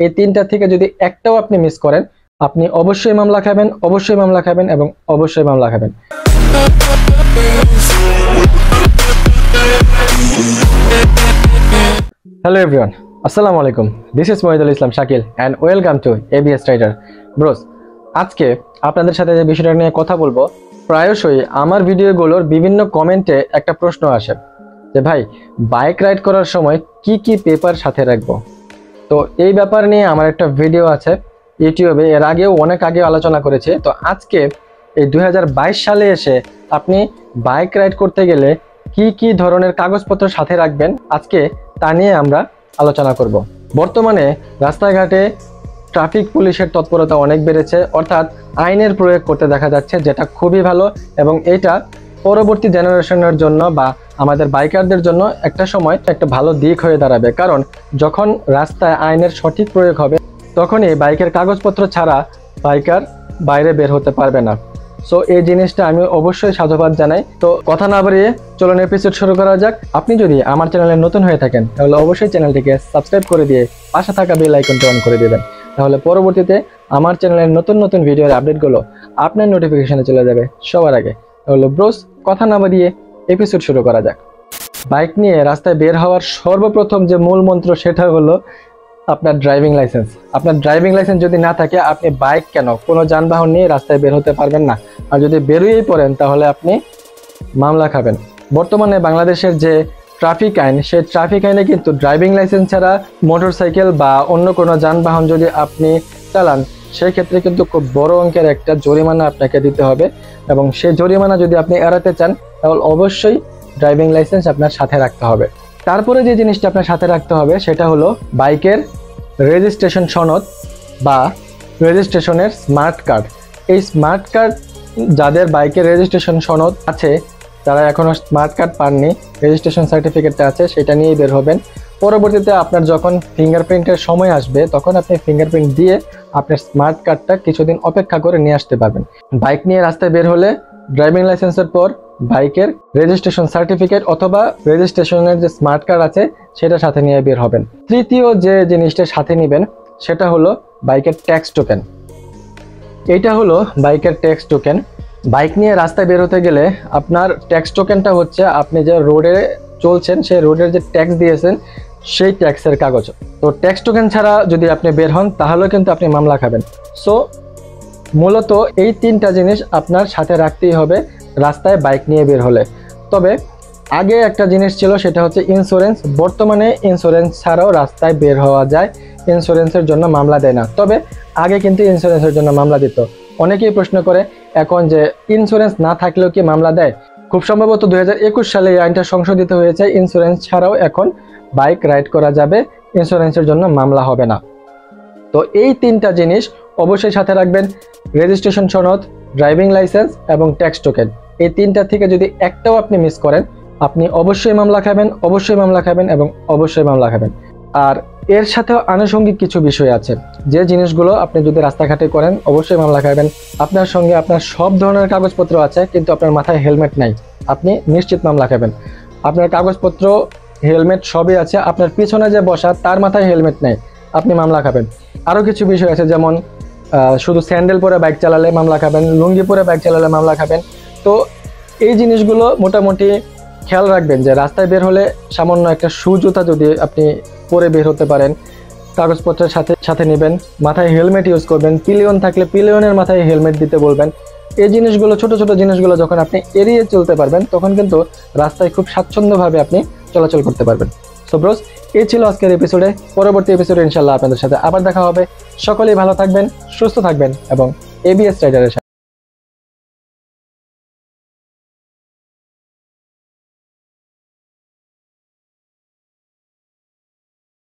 এই তিনটা থেকে যদি একটাও আপনি মিস করেন, আপনি অবশ্যই মামলা খাবেন, অবশ্যই মামলা খাবেন এবং অবশ্যই মামলা খাবেন। হ্যালো এভরিওয়ান, আসসালামু আলাইকুম। This is Mohidul Islam Shakil and welcome to ABS trader. Bros, আজকে আপনাদের সাথে যে বিষয়টা নিয়ে কথা বলবো, প্রায়শই আমার ভিডিওগুলোর বিভিন্ন কমেন্টে একটা প্রশ্ন আসে যে ভাই, বাইক রাইড করার সময় কি কি পেপার সাথে রাখবো। তো এই ব্যাপার নিয়ে আমার একটা ভিডিও আছে ইউটিউবে, এর আগেও অনেক আগে আলোচনা করেছি। তো আজকে এই 2022 সালে এসে আপনি বাইক রাইড করতে গেলে কি কি ধরনের কাগজপত্র সাথে রাখবেন, আজকে তা নিয়ে আমরা আলোচনা করব। বর্তমানে রাস্তাঘাটে ট্রাফিক পুলিশের তৎপরতা অনেক বেড়েছে, অর্থাৎ আইনের প্রয়োগ করতে দেখা যাচ্ছে, যেটা খুবই ভালো এবং এটা পরবর্তী জেনারেশনের জন্য বা আমাদের বাইকারদের জন্য একটা সময় একটা ভালো দিক হয়ে দাঁড়াবে। কারণ যখন রাস্তায় আইনের সঠিক প্রয়োগ হবে, তখনই বাইকের কাগজপত্র ছাড়া বাইকার বাইরে বের হতে পারবে না। সো এই জিনিসটা আমি অবশ্যই সাধুবাদ জানাই। তো কথা না বাড়িয়ে চলুন এপিসোড শুরু করা যাক। আপনি যদি আমার চ্যানেলে নতুন হয়ে থাকেন, তাহলে অবশ্যই চ্যানেলটিকে সাবস্ক্রাইব করে দিয়ে পাশে থাকা বেল আইকনটি অন করে দেবেন। তাহলে পরবর্তীতে আমার চ্যানেলের নতুন নতুন ভিডিওর আপডেটগুলো আপনার নোটিফিকেশনে চলে যাবে সবার আগে। তাহলে ব্রোস, কথা না বাড়িয়ে এপিসোড শুরু করা যাক। বাইক নিয়ে রাস্তায় বের হওয়ার সর্বপ্রথম যে মূল মন্ত্র, সেটা হলো আপনার ড্রাইভিং লাইসেন্স। আপনার ড্রাইভিং লাইসেন্স যদি না থাকে, আপনি বাইক কেন কোনো যানবাহন নিয়ে রাস্তায় বের হতে পারবেন না। আর যদি বেরোয়েই পড়েন, তাহলে আপনি মামলা খাবেন। বর্তমানে বাংলাদেশের যে ট্রাফিক আইন, সেই ট্রাফিক আইনে কিন্তু ড্রাইভিং লাইসেন্স ছাড়া মোটরসাইকেল বা অন্য কোনো যানবাহন যদি আপনি চালান, সেই ক্ষেত্রে কিন্তু খুব বড় অঙ্কের একটা জরিমানা আপনাকে দিতে হবে। এবং সেই জরিমানা যদি আপনি এড়াতে চান, তাহলে অবশ্যই ড্রাইভিং লাইসেন্স আপনার সাথে রাখতে হবে। তারপরে যে জিনিসটা আপনার সাথে রাখতে হবে, সেটা হলো বাইকের রেজিস্ট্রেশন সনদ বা রেজিস্ট্রেশনের স্মার্ট কার্ড। এই স্মার্ট কার্ড যাদের বাইকের রেজিস্ট্রেশন সনদ আছে, তারা এখনও স্মার্ট কার্ড পাননি, রেজিস্ট্রেশন সার্টিফিকেটটা আছে, সেটা নিয়েই বের হবেন। পরবর্তীতে আপনার যখন ফিঙ্গারপ্রিন্টের সময় আসবে, তখন আপনি ফিঙ্গারপ্রিন্ট দিয়ে আপনার স্মার্ট কার্ডটা কিছুদিন অপেক্ষা করে নিয়ে আসতে পারবেন। বাইক নিয়ে রাস্তায় বের হলে ড্রাইভিং লাইসেন্সের পর বাইকের রেজিস্ট্রেশন সার্টিফিকেট অথবা রেজিস্ট্রেশনের যে স্মার্ট কার্ড আছে, সেটা সাথে নিয়ে বের হবেন। তৃতীয় যে জিনিসটা সাথে নেবেন, সেটা হলো বাইকের ট্যাক্স টোকেন। এইটা হলো বাইকের ট্যাক্স টোকেন। বাইক নিয়ে রাস্তায় বের হতে গেলে আপনার ট্যাক্স টোকেনটা হচ্ছে আপনি যে রোডে চলছেন, সেই রোডের যে ট্যাক্স দিয়েছেন, সেই ট্যাক্সের কাগজ। তো ট্যাক্স টোকেন ছাড়া যদি আপনি বের হন, তাহলেও কিন্তু আপনি মামলা খাবেন। সো মূলত এই তিনটা জিনিস আপনার সাথে রাখতেই হবে রাস্তায় বাইক নিয়ে বের হলে। তবে আগে একটা জিনিস ছিল, সেটা হচ্ছে ইন্স্যুরেন্স। বর্তমানে ইন্স্যুরেন্স ছাড়াও রাস্তায় বের হওয়া যায়, ইন্স্যুরেন্সের জন্য মামলা দেয় না। তবে আগে কিন্তু ইন্স্যুরেন্সের জন্য মামলা দিত। অনেকেই প্রশ্ন করে এখন যে ইন্স্যুরেন্স না থাকলেও কি মামলা দেয়। খুব সম্ভবত 2021 সালে এই আইনটা সংশোধিত হয়েছে, ইন্স্যুরেন্স ছাড়াও এখন বাইক রাইড করা যাবে, ইন্স্যুরেন্সের জন্য মামলা হবে না। তো এই তিনটা জিনিস অবশ্যই সাথে রাখবেন, রেজিস্ট্রেশন সনদ, ড্রাইভিং লাইসেন্স এবং ট্যাক্স টোকেন। এই তিনটা থেকে যদি একটাও আপনি মিস করেন, আপনি অবশ্যই মামলা খাবেন, অবশ্যই মামলা খাবেন এবং অবশ্যই মামলা খাবেন। আর এর সাথেও আনুষঙ্গিক কিছু বিষয় আছে, যে জিনিসগুলো আপনি যদি রাস্তাঘাটে করেন, অবশ্যই মামলা খাবেন। আপনার সঙ্গে আপনার সব ধরনের কাগজপত্র আছে, কিন্তু আপনার মাথায় হেলমেট নাই, আপনি নিশ্চিত মামলা খাবেন। আপনার কাগজপত্র, হেলমেট সবই আছে, আপনার পিছনে যে বসা, তার মাথায় হেলমেট নেই, আপনি মামলা খাবেন। আরও কিছু বিষয় আছে, যেমন শুধু স্যান্ডেল পরে বাইক চালালে মামলা খাবেন, লুঙ্গি পরে বাইক চালালে মামলা খাবেন। তো এই জিনিসগুলো মোটামুটি খেয়াল রাখবেন, যে রাস্তায় বের হলে সামান্য একটা শু জুতা যদি আপনি পরে বের হতে পারেন, কাগজপত্রের সাথে নেবেন, মাথায় হেলমেট ইউজ করবেন, পিলিয়ন থাকলে পিলিয়নের মাথায় হেলমেট দিতে বলবেন। এই জিনিসগুলো, ছোট ছোট জিনিসগুলো যখন আপনি এড়িয়ে চলতে পারবেন, তখন কিন্তু রাস্তায় খুব স্বাচ্ছন্দ্যভাবে আপনি চলাচল করতে পারবেন। সো ব্রোস, এই ছিল আজকের এপিসোডে। পরবর্তী এপিসোডে ইনশাল্লাহ আপনাদের সাথে আবার দেখা হবে। সকলেই ভালো থাকবেন, সুস্থ থাকবেন এবং এবিএস রাইডারের সাথে